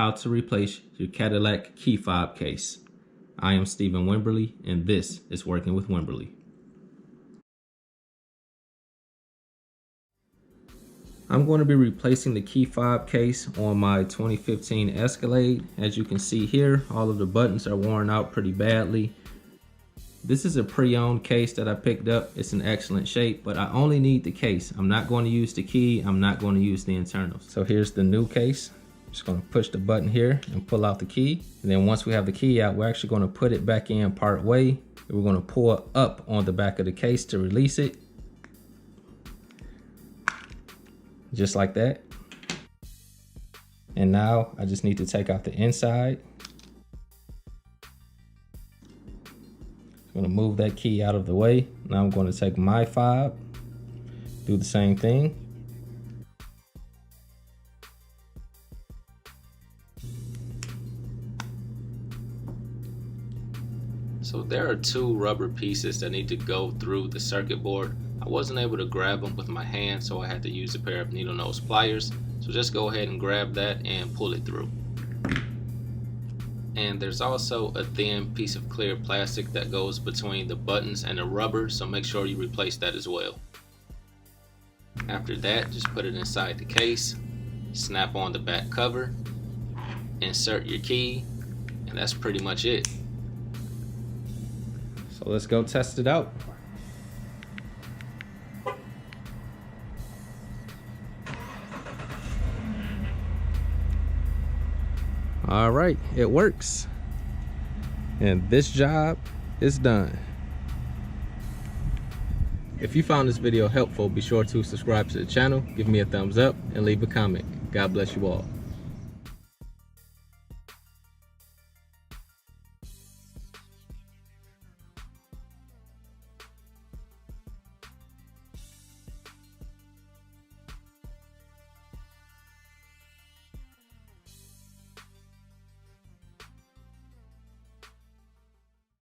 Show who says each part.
Speaker 1: how to replace your Cadillac key fob case. I am Stephen Wimberley, and this is Working with Wimberley. I'm going to be replacing the key fob case on my 2015 Escalade. As you can see here, all of the buttons are worn out pretty badly. This is a pre-owned case that I picked up. It's in excellent shape, but I only need the case. I'm not going to use the key. I'm not going to use the internals. So here's the new case. I'm just going to push the button here and pull out the key. And then once we have the key out, we're actually going to put it back in part way. And we're going to pull up on the back of the case to release it. Just like that. And now I just need to take out the inside. I'm going to move that key out of the way. Now I'm going to take my fob, do the same thing. So there are two rubber pieces that need to go through the circuit board. I wasn't able to grab them with my hand, so I had to use a pair of needle nose pliers. So just go ahead and grab that and pull it through. And there's also a thin piece of clear plastic that goes between the buttons and the rubber, so make sure you replace that as well. After that, just put it inside the case, snap on the back cover, insert your key, and that's pretty much it. So let's go test it out. All right, it works. And this job is done. If you found this video helpful, be sure to subscribe to the channel, give me a thumbs up, and leave a comment. God bless you all.